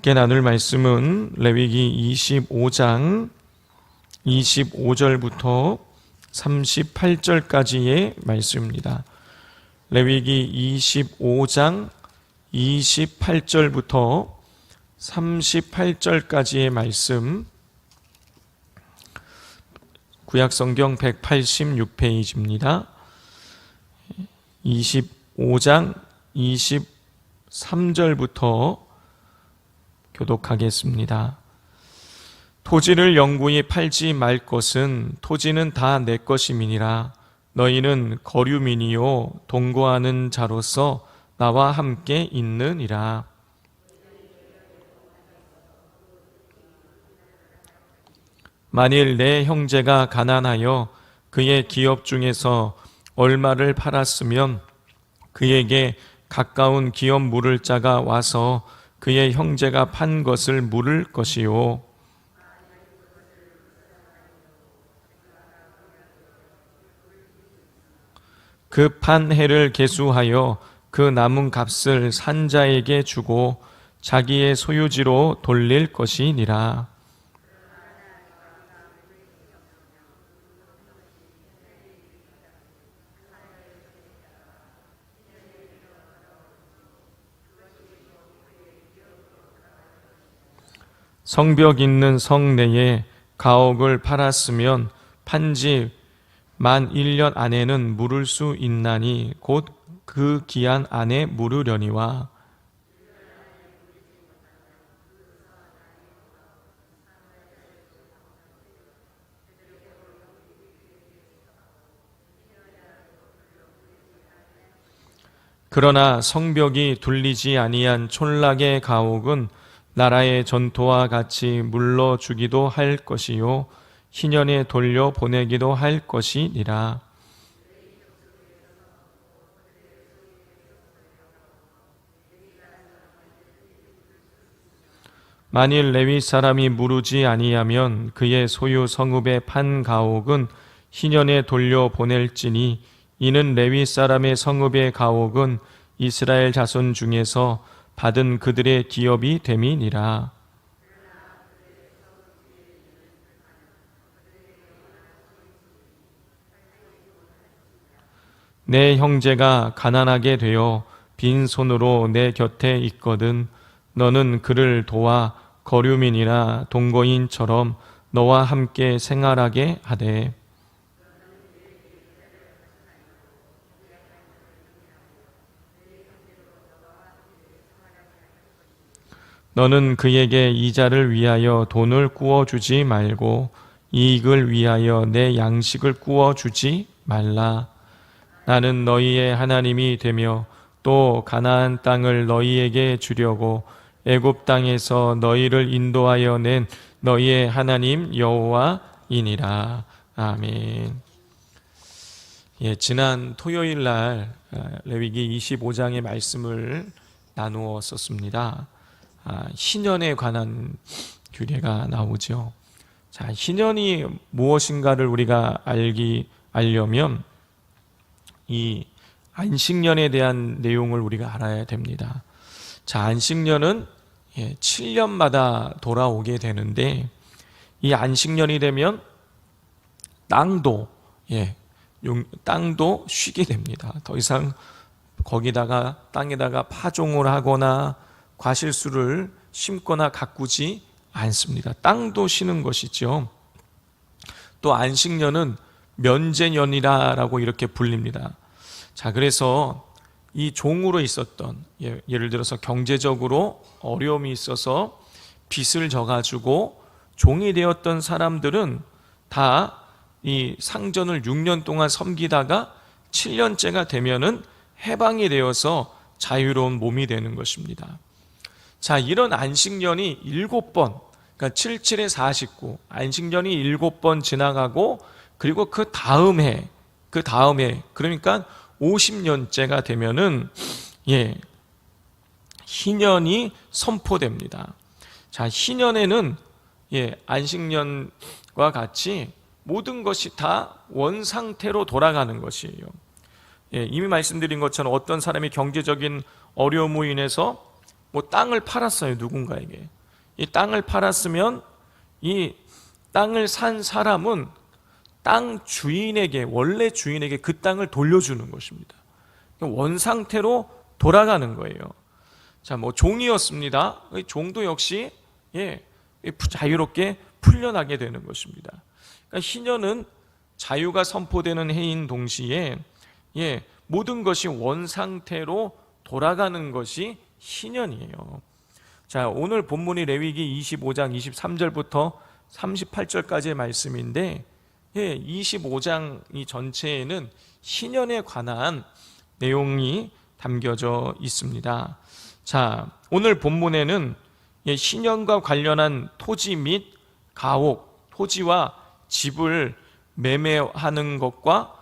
함께 나눌 말씀은 레위기 25장 25절부터 38절까지의 말씀입니다. 레위기 25장 28절부터 38절까지의 말씀, 구약성경 186페이지입니다. 25장 23절부터 교독하겠습니다. 토지를 영구히 팔지 말 것은 토지는 다 내 것임이니라. 너희는 거류민이요 동거하는 자로서 나와 함께 있느니라. 만일 내 형제가 가난하여 그의 기업 중에서 얼마를 팔았으면 그에게 가까운 기업 물을 자가 와서 그의 형제가 판 것을 물을 것이요. 그 판 해를 계수하여 그 남은 값을 산자에게 주고 자기의 소유지로 돌릴 것이니라. 성벽 있는 성 내에 가옥을 팔았으면 판지 만 1년 안에는 물을 수 있나니 곧 그 기한 안에 물으려니와. 그러나 성벽이 둘리지 아니한 촌락의 가옥은 나라의 전토와 같이 물러주기도 할 것이요 희년에 돌려 보내기도 할 것이니라. 만일 레위 사람이 무르지 아니하면 그의 소유 성읍의 판 가옥은 희년에 돌려 보낼지니 이는 레위 사람의 성읍의 가옥은 이스라엘 자손 중에서 받은 그들의 기업이 됨이니라. 내 형제가 가난하게 되어 빈손으로 내 곁에 있거든 너는 그를 도와 거류민이나 동거인처럼 너와 함께 생활하게 하되, 너는 그에게 이자를 위하여 돈을 구워주지 말고 이익을 위하여 내 양식을 구워주지 말라. 나는 너희의 하나님이 되며 또 가나안 땅을 너희에게 주려고 애굽 땅에서 너희를 인도하여 낸 너희의 하나님 여호와이니라. 아멘. 지난 토요일 날 레위기 25장의 말씀을 나누었었습니다. 희년에 관한 규례가 나오죠. 자, 희년이 무엇인가를 우리가 알려면 이 안식년에 대한 내용을 우리가 알아야 됩니다. 자, 안식년은 7년마다 돌아오게 되는데 이 안식년이 되면 땅도 쉬게 됩니다. 더 이상 거기다가 땅에다가 파종을 하거나 과실수를 심거나 가꾸지 않습니다. 땅도 쉬는 것이죠. 또 안식년은 면제년이라고 이렇게 불립니다. 자, 그래서 이 종으로 있었던, 예를 들어서 경제적으로 어려움이 있어서 빚을 져가지고 종이 되었던 사람들은 다 이 상전을 6년 동안 섬기다가 7년째가 되면은 해방이 되어서 자유로운 몸이 되는 것입니다. 자, 이런 안식년이 7번, 그러니까 77에 49, 안식년이 7번 지나가고 그리고 그 다음에 그러니까 50년째가 되면은 희년이 선포됩니다. 자, 희년에는 안식년과 같이 모든 것이 다 원상태로 돌아가는 것이에요. 이미 말씀드린 것처럼 어떤 사람이 경제적인 어려움으로 인해서 땅을 팔았어요, 누군가에게. 이 땅을 팔았으면 이 땅을 산 사람은 땅 주인에게, 원래 주인에게 그 땅을 돌려주는 것입니다. 원상태로 돌아가는 거예요. 자, 뭐 종이었습니다. 종도 역시 자유롭게 풀려나게 되는 것입니다. 그러니까 희년은 자유가 선포되는 해인 동시에 모든 것이 원상태로 돌아가는 것이 희년이에요. 자, 오늘 본문이 레위기 25장 23절부터 38절까지의 말씀인데 25장 이 전체에는 희년에 관한 내용이 담겨져 있습니다. 자, 오늘 본문에는 희년과 관련한 토지 및 가옥, 토지와 집을 매매하는 것과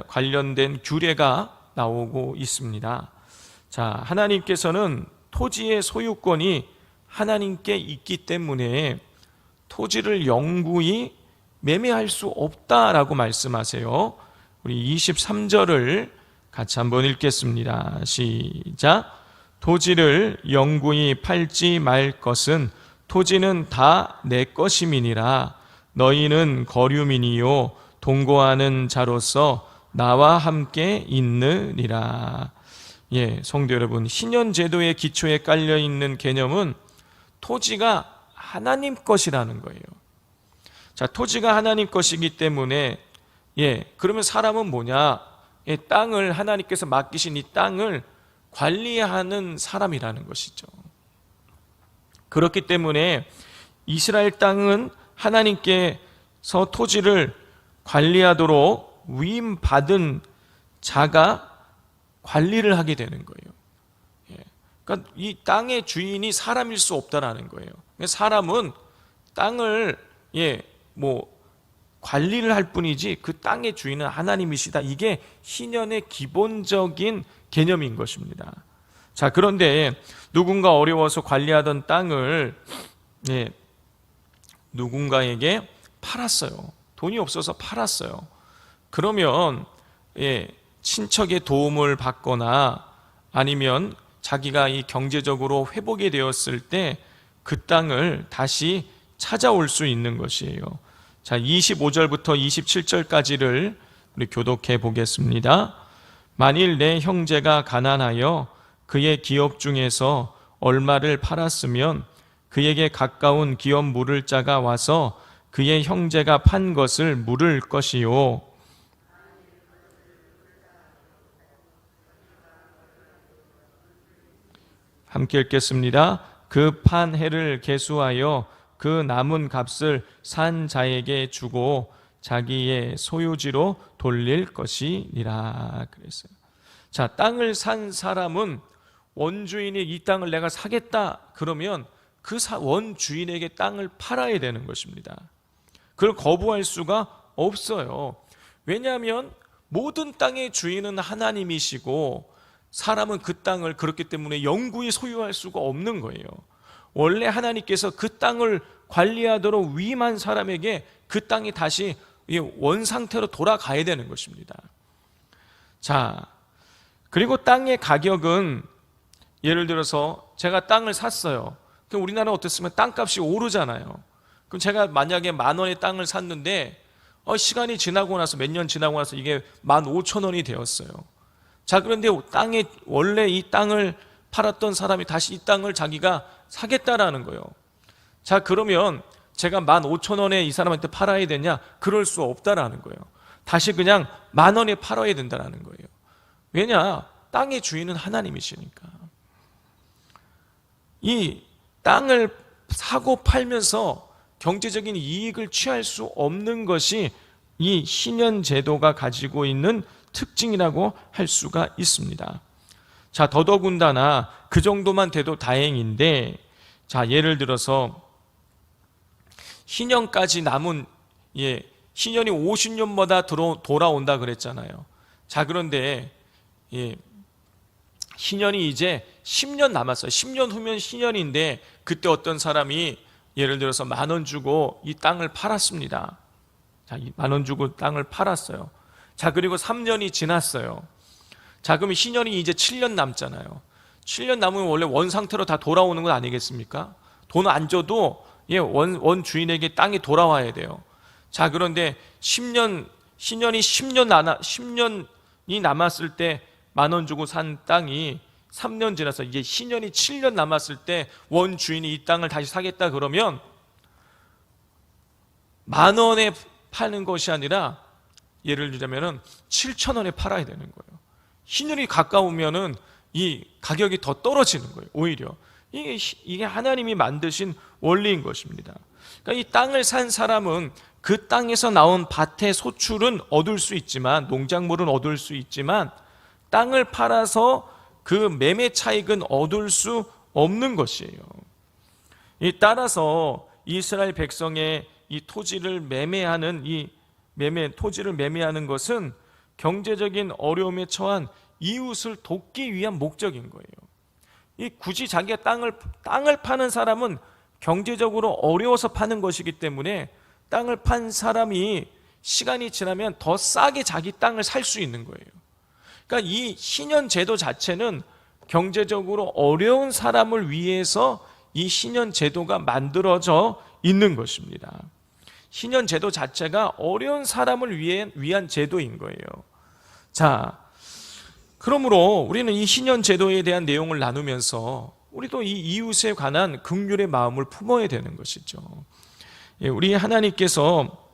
관련된 규례가 나오고 있습니다. 자, 하나님께서는 토지의 소유권이 하나님께 있기 때문에 토지를 영구히 매매할 수 없다라고 말씀하세요. 우리 23절을 같이 한번 읽겠습니다. 시작. 토지를 영구히 팔지 말 것은 토지는 다 내 것임이니라. 너희는 거류민이요 동거하는 자로서 나와 함께 있느니라. 성도 여러분, 희년 제도의 기초에 깔려 있는 개념은 토지가 하나님 것이라는 거예요. 자, 토지가 하나님 것이기 때문에 그러면 사람은 뭐냐? 땅을 하나님께서 맡기신 이 땅을 관리하는 사람이라는 것이죠. 그렇기 때문에 이스라엘 땅은 하나님께서 토지를 관리하도록 위임받은 자가 관리를 하게 되는 거예요. 그러니까 이 땅의 주인이 사람일 수 없다라는 거예요. 사람은 땅을 관리를 할 뿐이지 그 땅의 주인은 하나님이시다. 이게 희년의 기본적인 개념인 것입니다. 자, 그런데 누군가 어려워서 관리하던 땅을 누군가에게 팔았어요. 돈이 없어서 팔았어요. 그러면 친척의 도움을 받거나 아니면 자기가 이 경제적으로 회복이 되었을 때 그 땅을 다시 찾아올 수 있는 것이에요. 자, 25절부터 27절까지를 우리 교독해 보겠습니다. 만일 내 형제가 가난하여 그의 기업 중에서 얼마를 팔았으면 그에게 가까운 기업 물을 자가 와서 그의 형제가 판 것을 물을 것이요. 함께 읽겠습니다. 그 판 해를 계수하여 그 남은 값을 산 자에게 주고 자기의 소유지로 돌릴 것이니라 그랬어요. 자, 땅을 산 사람은 원주인이 이 땅을 내가 사겠다 그러면 그 원주인에게 땅을 팔아야 되는 것입니다. 그걸 거부할 수가 없어요. 왜냐하면 모든 땅의 주인은 하나님이시고 사람은 그 땅을 그렇기 때문에 영구히 소유할 수가 없는 거예요. 원래 하나님께서 그 땅을 관리하도록 위임한 사람에게 그 땅이 다시 원상태로 돌아가야 되는 것입니다. 자, 그리고 땅의 가격은 예를 들어서 제가 땅을 샀어요. 그럼 우리나라 어땠으면 땅값이 오르잖아요. 그럼 제가 만약에 10,000원의 땅을 샀는데 시간이 지나고 나서 몇 년 지나고 나서 이게 15,000원이 되었어요. 자, 그런데 땅에 원래 이 땅을 팔았던 사람이 다시 이 땅을 자기가 사겠다라는 거예요. 자, 그러면 제가 15,000원에 이 사람한테 팔아야 되냐? 그럴 수 없다라는 거예요. 다시 그냥 10,000원에 팔아야 된다라는 거예요. 왜냐? 땅의 주인은 하나님이시니까. 이 땅을 사고 팔면서 경제적인 이익을 취할 수 없는 것이 이 희년 제도가 가지고 있는 특징이라고 할 수가 있습니다. 자, 더더군다나 그 정도만 돼도 다행인데, 자, 예를 들어서 희년까지 남은 희년이 50년마다 돌아온다 그랬잖아요. 자, 그런데 희년이 이제 10년 남았어요. 10년 후면 희년인데 그때 어떤 사람이 예를 들어서 10,000원 주고 이 땅을 팔았습니다. 자, 10,000원 주고 땅을 팔았어요. 자, 그리고 3년이 지났어요. 자, 그럼 희년이 이제 7년 남잖아요. 7년 남으면 원래 원상태로 다 돌아오는 건 아니겠습니까? 돈 안 줘도 원 주인에게 땅이 돌아와야 돼요. 자, 그런데 10년이 10년이 남았을 때 10,000원 주고 산 땅이 3년 지나서 이제 신년이 7년 남았을 때 원 주인이 이 땅을 다시 사겠다 그러면 10,000원에 파는 것이 아니라 예를 들자면은 7,000원에 팔아야 되는 거예요. 신년이 가까우면은 이 가격이 더 떨어지는 거예요. 오히려 이게 하나님이 만드신 원리인 것입니다. 그러니까 이 땅을 산 사람은 그 땅에서 나온 밭의 소출은 얻을 수 있지만, 농작물은 얻을 수 있지만 땅을 팔아서 그 매매 차익은 얻을 수 없는 것이에요. 따라서 이스라엘 백성의 이 토지를 매매하는 토지를 매매하는 것은 경제적인 어려움에 처한 이웃을 돕기 위한 목적인 거예요. 굳이 자기가 땅을 파는 사람은 경제적으로 어려워서 파는 것이기 때문에 땅을 판 사람이 시간이 지나면 더 싸게 자기 땅을 살 수 있는 거예요. 그러니까 이 신현 제도 자체는 경제적으로 어려운 사람을 위해서 이 신현 제도가 만들어져 있는 것입니다. 신현 제도 자체가 어려운 사람을 위한 제도인 거예요. 자, 그러므로 우리는 이 신현 제도에 대한 내용을 나누면서 우리도 이 이웃에 관한 긍휼의 마음을 품어야 되는 것이죠. 우리 하나님께서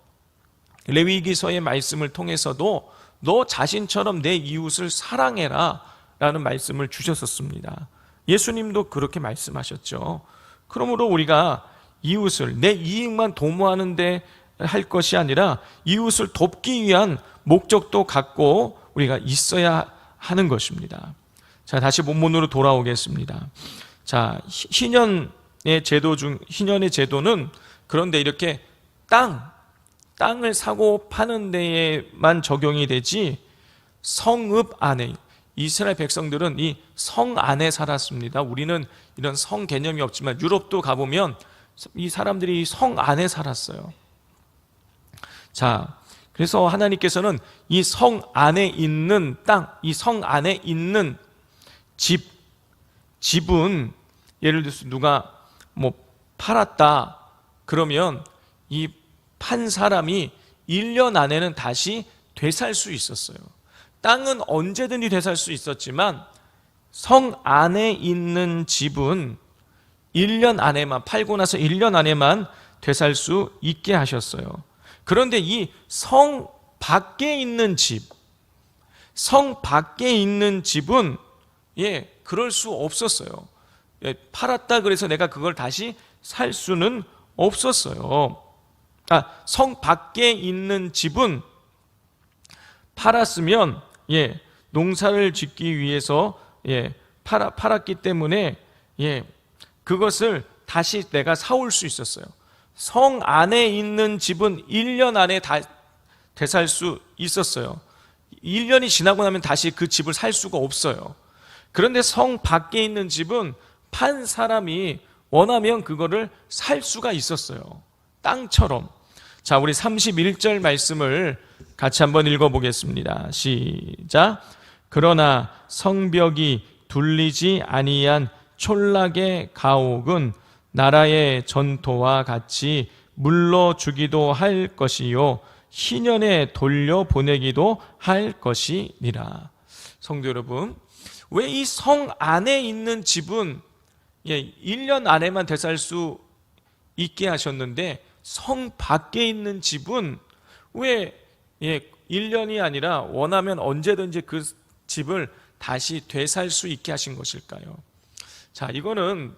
레위기서의 말씀을 통해서도 너 자신처럼 내 이웃을 사랑해라 라는 말씀을 주셨었습니다. 예수님도 그렇게 말씀하셨죠. 그러므로 우리가 이웃을 내 이익만 도모하는 데 할 것이 아니라 이웃을 돕기 위한 목적도 갖고 우리가 있어야 하는 것입니다. 자, 다시 본문으로 돌아오겠습니다. 자, 신현의 제도는 그런데 이렇게 땅을 사고 파는 데에만 적용이 되지 성읍 안에, 이스라엘 백성들은 이 성 안에 살았습니다. 우리는 이런 성 개념이 없지만 유럽도 가보면 이 사람들이 성 안에 살았어요. 자, 그래서 하나님께서는 이 성 안에 있는 땅, 이 성 안에 있는 집은 예를 들어서 누가 팔았다 그러면 이 판 사람이 1년 안에는 다시 되살 수 있었어요. 땅은 언제든지 되살 수 있었지만 성 안에 있는 집은 1년 안에만, 팔고 나서 1년 안에만 되살 수 있게 하셨어요. 그런데 이 성 밖에 있는 집은 그럴 수 없었어요. 팔았다 그래서 내가 그걸 다시 살 수는 없었어요. 성 밖에 있는 집은 팔았으면 농사를 짓기 위해서 팔았기 때문에 그것을 다시 내가 사올 수 있었어요. 성 안에 있는 집은 1년 안에 다 되살 수 있었어요. 1년이 지나고 나면 다시 그 집을 살 수가 없어요. 그런데 성 밖에 있는 집은 판 사람이 원하면 그거를 살 수가 있었어요. 땅처럼. 자, 우리 31절 말씀을 같이 한번 읽어보겠습니다. 시작. 그러나 성벽이 둘리지 아니한 촌락의 가옥은 나라의 전토와 같이 물러주기도 할 것이요 희년에 돌려보내기도 할 것이니라. 성도 여러분, 왜 이 성 안에 있는 집은 1년 안에만 되살 수 있게 하셨는데 성 밖에 있는 집은 왜 1년이 아니라 원하면 언제든지 그 집을 다시 되살 수 있게 하신 것일까요? 자, 이거는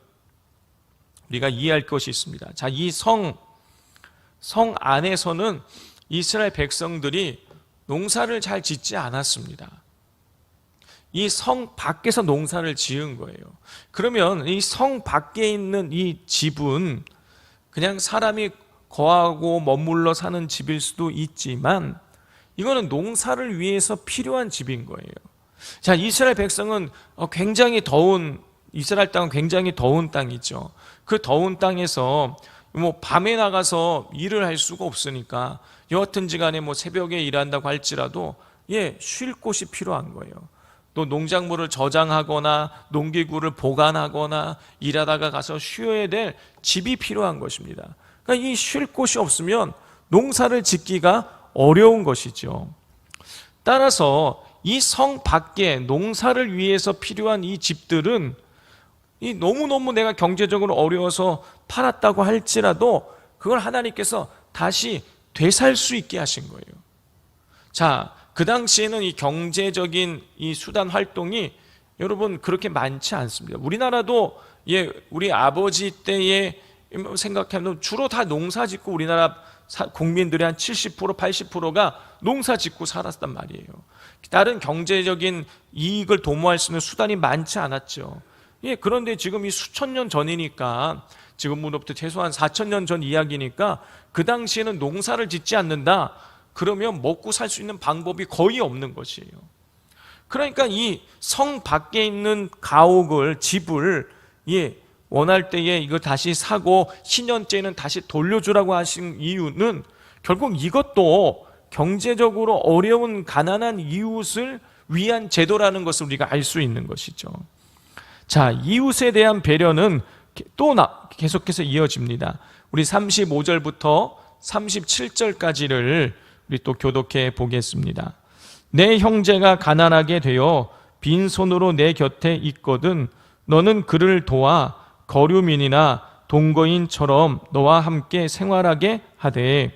우리가 이해할 것이 있습니다. 자, 이 성 안에서는 이스라엘 백성들이 농사를 잘 짓지 않았습니다. 이 성 밖에서 농사를 지은 거예요. 그러면 이 성 밖에 있는 이 집은 그냥 사람이 거하고 머물러 사는 집일 수도 있지만 이거는 농사를 위해서 필요한 집인 거예요. 자, 이스라엘 백성은 이스라엘 땅은 굉장히 더운 땅이죠. 그 더운 땅에서 밤에 나가서 일을 할 수가 없으니까 여하튼지 간에 새벽에 일한다고 할지라도 쉴 곳이 필요한 거예요. 또 농작물을 저장하거나 농기구를 보관하거나 일하다가 가서 쉬어야 될 집이 필요한 것입니다. 그러니까 이 쉴 곳이 없으면 농사를 짓기가 어려운 것이죠. 따라서 이 성 밖에 농사를 위해서 필요한 이 집들은 이 너무너무 내가 경제적으로 어려워서 팔았다고 할지라도 그걸 하나님께서 다시 되살 수 있게 하신 거예요. 자, 그 당시에는 이 경제적인 이 수단 활동이 여러분 그렇게 많지 않습니다. 우리나라도 우리 아버지 때에 생각하면 주로 다 농사 짓고 우리나라 국민들의 한 70%, 80%가 농사 짓고 살았단 말이에요. 다른 경제적인 이익을 도모할 수 있는 수단이 많지 않았죠. 그런데 지금 이 수천 년 전이니까, 지금으로부터 최소한 4천 년 전 이야기니까 그 당시에는 농사를 짓지 않는다 그러면 먹고 살 수 있는 방법이 거의 없는 것이에요. 그러니까 이 성 밖에 있는 가옥을, 집을 원할 때에 이걸 다시 사고 신년째는 다시 돌려주라고 하신 이유는 결국 이것도 경제적으로 어려운 가난한 이웃을 위한 제도라는 것을 우리가 알 수 있는 것이죠. 자, 이웃에 대한 배려는 또 계속해서 이어집니다. 우리 35절부터 37절까지를 우리 또 교독해 보겠습니다. 내 형제가 가난하게 되어 빈손으로 내 곁에 있거든 너는 그를 도와 거류민이나 동거인처럼 너와 함께 생활하게 하되,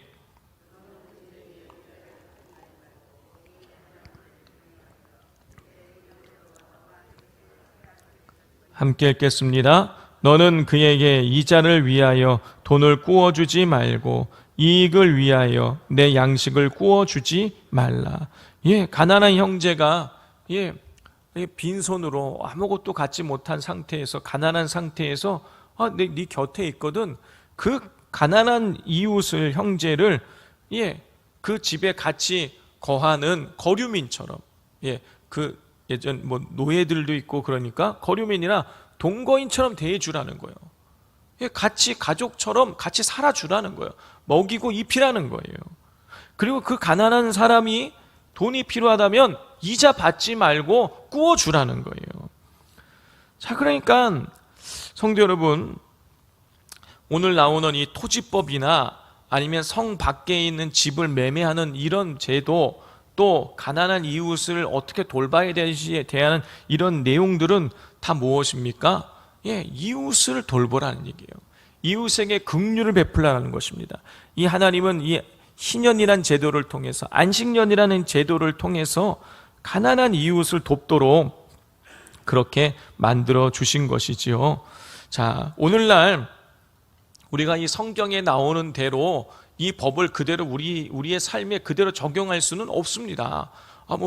함께 읽겠습니다. 너는 그에게 이자를 위하여 돈을 구워주지 말고 이익을 위하여 내 양식을 구워주지 말라. 가난한 형제가 빈손으로 아무것도 갖지 못한 상태에서, 가난한 상태에서 네 곁에 있거든. 그 가난한 이웃을, 형제를 그 집에 같이 거하는 거류민처럼, 그 예전 노예들도 있고 그러니까 거류민이나 동거인처럼 대해주라는 거예요. 같이 가족처럼 같이 살아주라는 거예요. 먹이고 입히라는 거예요. 그리고 그 가난한 사람이 돈이 필요하다면 이자 받지 말고 구워주라는 거예요. 자, 그러니까 성도 여러분, 오늘 나오는 이 토지법이나 아니면 성 밖에 있는 집을 매매하는 이런 제도, 또 가난한 이웃을 어떻게 돌봐야 되는지에 대한 이런 내용들은 다 무엇입니까? 이웃을 돌보라는 얘기예요. 이웃에게 긍휼을 베풀라는 것입니다. 이 하나님은 이 희년이라는 제도를 통해서, 안식년이라는 제도를 통해서 가난한 이웃을 돕도록 그렇게 만들어 주신 것이지요. 자, 오늘날 우리가 이 성경에 나오는 대로 이 법을 그대로 우리의 삶에 그대로 적용할 수는 없습니다.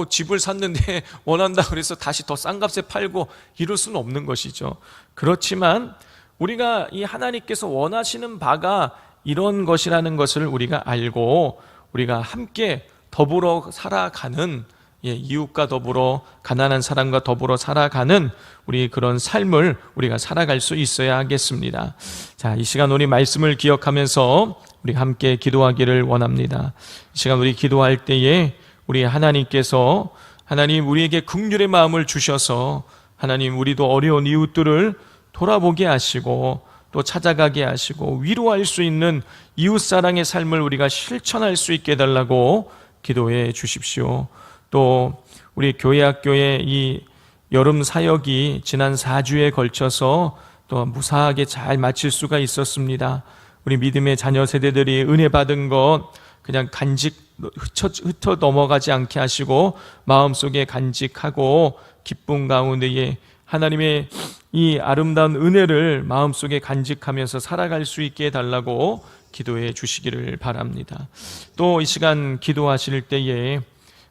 집을 샀는데 원한다 그래서 다시 더 싼 값에 팔고 이럴 수는 없는 것이죠. 그렇지만 우리가 이 하나님께서 원하시는 바가 이런 것이라는 것을 우리가 알고 우리가 함께 더불어 살아가는, 이웃과 더불어, 가난한 사람과 더불어 살아가는 우리 그런 삶을 우리가 살아갈 수 있어야 하겠습니다. 자, 이 시간 우리 말씀을 기억하면서 우리 함께 기도하기를 원합니다. 이 시간 우리 기도할 때에 우리 하나님께서, 하나님 우리에게 긍휼의 마음을 주셔서 하나님 우리도 어려운 이웃들을 돌아보게 하시고 또 찾아가게 하시고 위로할 수 있는 이웃사랑의 삶을 우리가 실천할 수 있게 해달라고 기도해 주십시오. 또 우리 교회학교의 이 여름 사역이 지난 4주에 걸쳐서 또 무사하게 잘 마칠 수가 있었습니다. 우리 믿음의 자녀 세대들이 은혜 받은 것 그냥 흩어 넘어가지 않게 하시고 마음속에 간직하고 기쁨 가운데에 하나님의 이 아름다운 은혜를 마음속에 간직하면서 살아갈 수 있게 해달라고 기도해 주시기를 바랍니다. 또 이 시간 기도하실 때에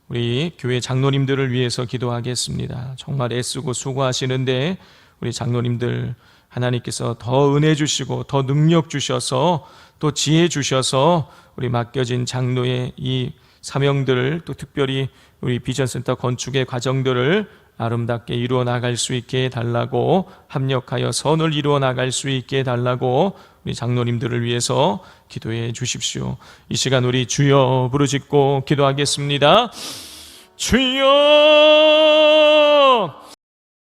우리 교회 장로님들을 위해서 기도하겠습니다. 정말 애쓰고 수고하시는데 우리 장로님들 하나님께서 더 은혜 주시고 더 능력 주셔서 또 지혜 주셔서 우리 맡겨진 장로의 이 사명들을, 또 특별히 우리 비전센터 건축의 과정들을 아름답게 이루어 나갈 수 있게 해달라고, 합력하여 선을 이루어 나갈 수 있게 해달라고 우리 장로님들을 위해서 기도해 주십시오. 이 시간 우리 주여 부르짖고 기도하겠습니다. 주여